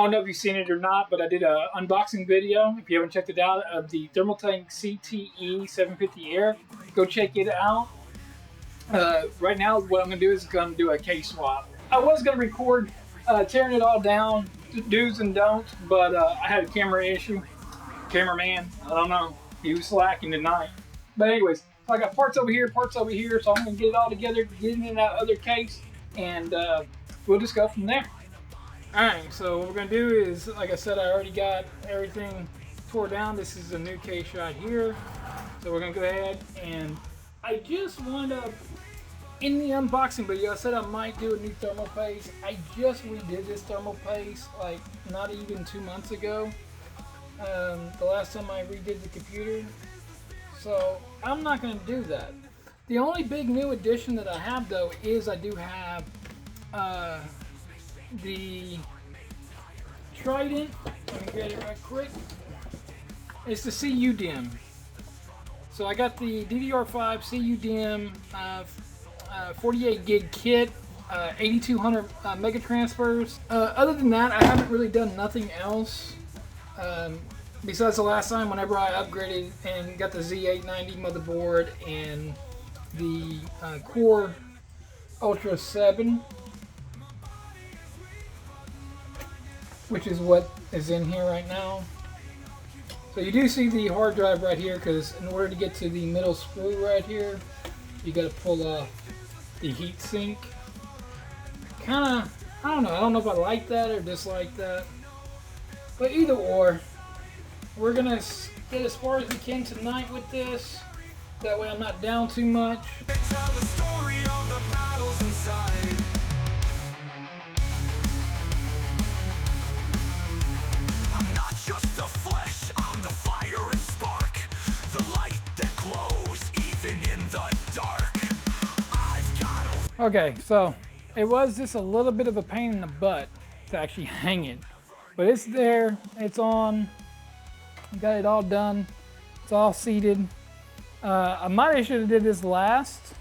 don't know if you've seen it or not, but I did an unboxing video. If you haven't checked it out, of the Thermaltake CTE 750 Air, go check it out. Right now, what I'm going to do is going to do a case swap. I was going to record tearing it all down, do's and don'ts, but I had a camera issue. Cameraman, I don't know, he was slacking tonight. But anyways, so I got parts over here, so I'm going to get it all together, get it in that other case, and we'll just go from there. Alright, so what we're going to do is, like I said, I already got everything tore down. This is a new case right here. So we're going to go ahead, and I just wound up, in the unboxing video, I said I might do a new thermal paste. I just redid this thermal paste, like, not even 2 months ago. The last time I redid the computer. So I'm not going to do that. The only big new addition that I have, though, is I do have the Trident. Let me get it right quick. It's the CU-DIMM. So I got the DDR5 CU-DIMM 48 gig kit, 8200 mega transfers. Other than that, I haven't really done nothing else. Besides the last time, whenever I upgraded and got the Z890 motherboard and the Core Ultra 7, which is what is in here right now. So you do see the hard drive right here, because in order to get to the middle screw right here, you got to pull off the heat sink. Kind of, I don't know if I like that or dislike that, but either or, we're gonna get as far as we can tonight with this. That way I'm not down too much. Okay, so it was just a little bit of a pain in the butt to actually hang it, but it's there, it's on, got it all done, it's all seated. I might have should have did this last.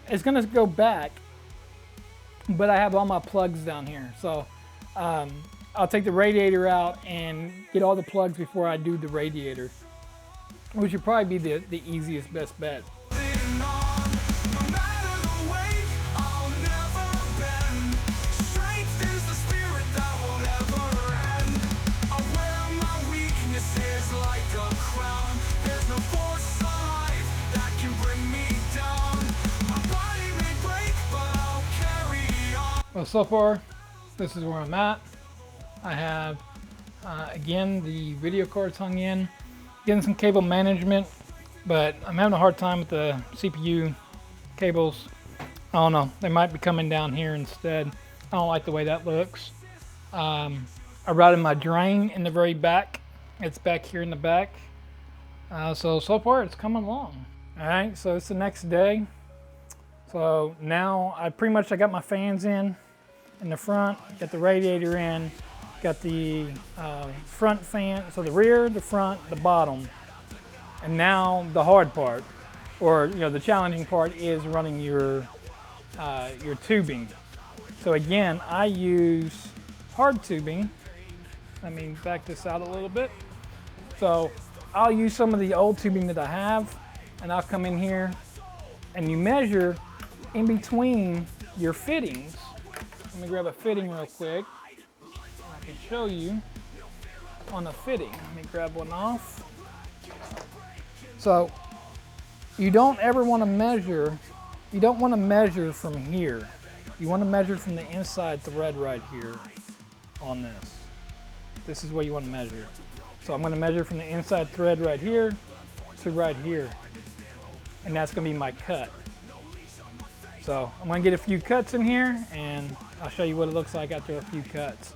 It's gonna go back, but I have all my plugs down here, so I'll take the radiator out and get all the plugs before I do the radiator, which would probably be the easiest, best bet. Well, so far, this is where I'm at. I have, again, the video cards hung in, getting some cable management, but I'm having a hard time with the CPU cables. I don't know, they might be coming down here instead. I don't like the way that looks. I routed my drain in the very back. It's back here in the back. So far it's coming along. All right, so it's the next day. So now I got my fans in the front, got the radiator in, got the front fan, so the rear, the front, the bottom. And now the hard part, or the challenging part, is running your tubing. So again, I use hard tubing. Let me back this out a little bit. So I'll use some of the old tubing that I have, and I'll come in here and you measure in between your fittings. Let me grab a fitting real quick. I can show you on a fitting. Let me grab one off. So you don't ever want to measure, you don't want to measure from here. You want to measure from the inside thread right here on this. This is what you want to measure. So I'm going to measure from the inside thread right here to right here. And that's going to be my cut. So I'm going to get a few cuts in here, and I'll show you what it looks like after a few cuts.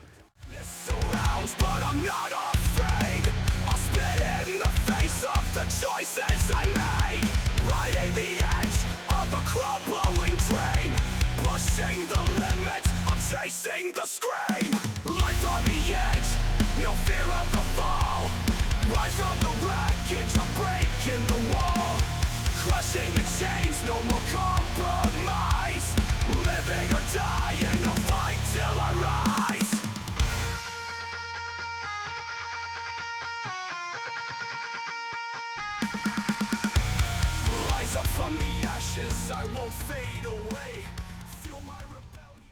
This surrounds, but I'm not afraid. I'll spit in the face of the choices I made. Riding the edge of a crumbling train. Pushing the limits, I'm chasing the scream. Life on the edge, no fear of the fall. Rise from the wreckage, I'm breaking the wall. Crushing the chains, no more compromise. Living or dying, I'll fight till I rise. I won't fade away. Feel my rebellion.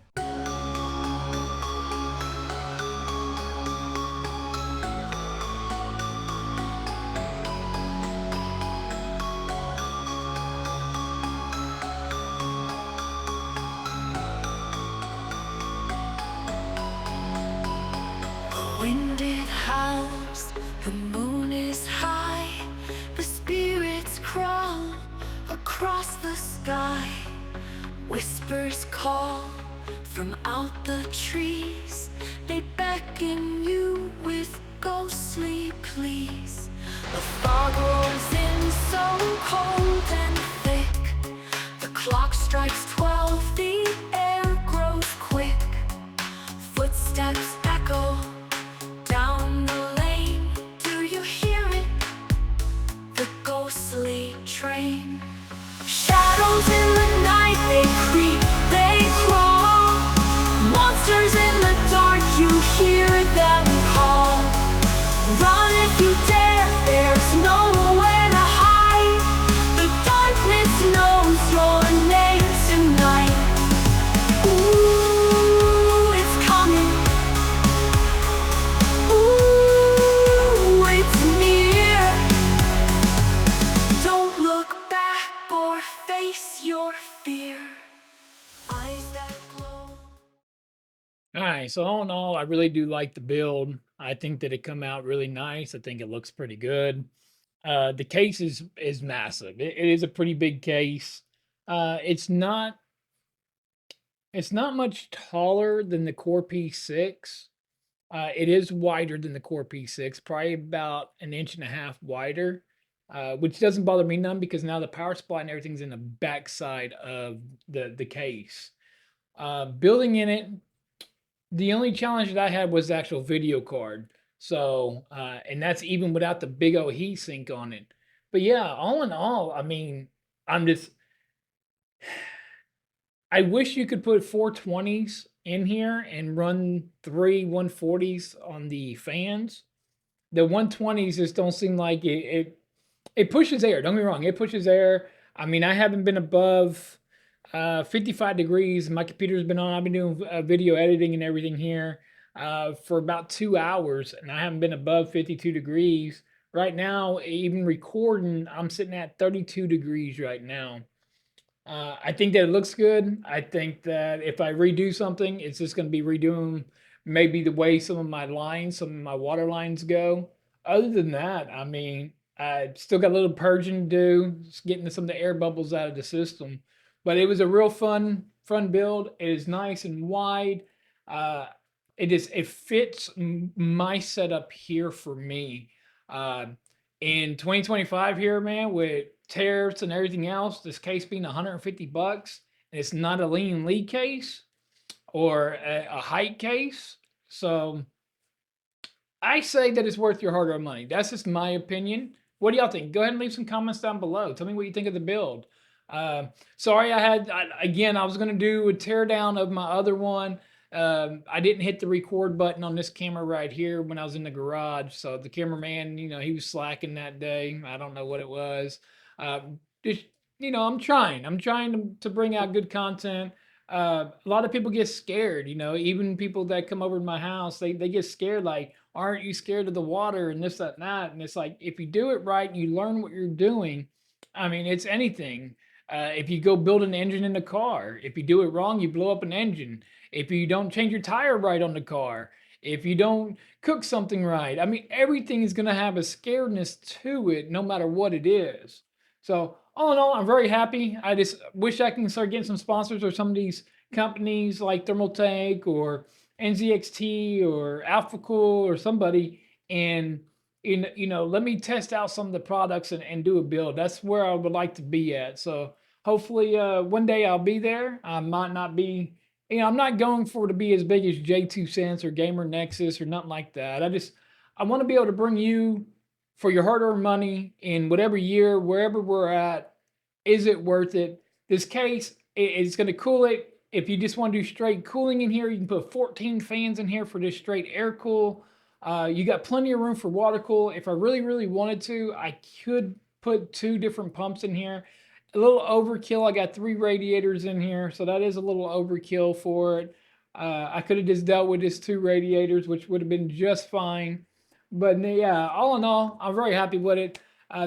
Wind it howls, the moon is high, the spirits crawl across the sky. Whispers call from out the trees, they beckon you with ghostly pleas. The fog rolls in so cold and thick, the clock strikes 12, the air grows quick. Footsteps echo down the lane. Do you hear it? The ghostly train. Shadows in the night, they creep, they crawl. Monsters in the dark, you hear them call. Run if you dare, there's nowhere to hide. The darkness knows your name tonight. Ooh, it's coming. Ooh, it's near. Don't look back or face your fear. Eyes that glow. All right, so all in all, I really do like the build. I think that it come out really nice. I think it looks pretty good. The case is massive. It is a pretty big case. It's not much taller than the Core P6. It is wider than the Core P6, probably about an inch and a half wider, which doesn't bother me none because now the power supply and everything's in the back side of the case. Building in it, the only challenge that I had was the actual video card. So, and that's even without the big old heat sink on it. But yeah, all in all, I mean, I'm just, I wish you could put 420s in here and run three 140s on the fans. The 120s just don't seem like it pushes air. Don't get me wrong, it pushes air. I mean, I haven't been above 55 degrees. My computer's been on. I've been doing video editing and everything here for about 2 hours, and I haven't been above 52 degrees. Right now, even recording, I'm sitting at 32 degrees right now. I think that it looks good. I think that if I redo something, it's just going to be redoing maybe the way some of my lines, some of my water lines go. Other than that, I mean, I still got a little purging to do, just getting some of the air bubbles out of the system. But it was a real fun build. It is nice and wide. Uh, it fits my setup here for me. Uh, in 2025 here, man, with tariffs and everything else, this case being 150 bucks, and it's not a lean lead case or a height case. So I say that it's worth your hard-earned money. That's just my opinion. What do y'all think? Go ahead and leave some comments down below. Tell me what you think of the build. Sorry, again, I was going to do a teardown of my other one. I didn't hit the record button on this camera right here when I was in the garage. So the cameraman, he was slacking that day. I don't know what it was. Just, I'm trying. I'm trying to bring out good content. A lot of people get scared, even people that come over to my house, they get scared, like, aren't you scared of the water and this, that, and that? And it's like, if you do it right and you learn what you're doing, I mean, it's anything. If you go build an engine in a car, if you do it wrong, you blow up an engine. If you don't change your tire right on the car, if you don't cook something right, I mean, everything is going to have a scaredness to it, no matter what it is. So, all in all, I'm very happy. I just wish I can start getting some sponsors or some of these companies like Thermaltake or NZXT or AlphaCool or somebody, and let me test out some of the products and do a build. That's where I would like to be at. So hopefully one day I'll be there. I might not be, I'm not going for to be as big as J2 or Gamer Nexus or nothing like that. I want to be able to bring you for your hard-earned money in whatever year, wherever we're at. Is it worth it? This case is going to cool it. If you just want to do straight cooling in here, you can put 14 fans in here for just straight air cool. You got plenty of room for water cool. If I really, really wanted to, I could put 2 different pumps in here. a little overkill. I got 3 radiators in here, so that is a little overkill for it. I could have just dealt with just 2 radiators, which would have been just fine. But yeah, all in all, I'm very happy with it.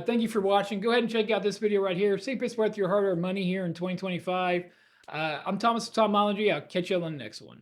Thank you for watching. Go ahead and check out this video right here. See if it's worth your hard-earned money here in 2025. I'm Thomas of Tomology. I'll catch you on the next one.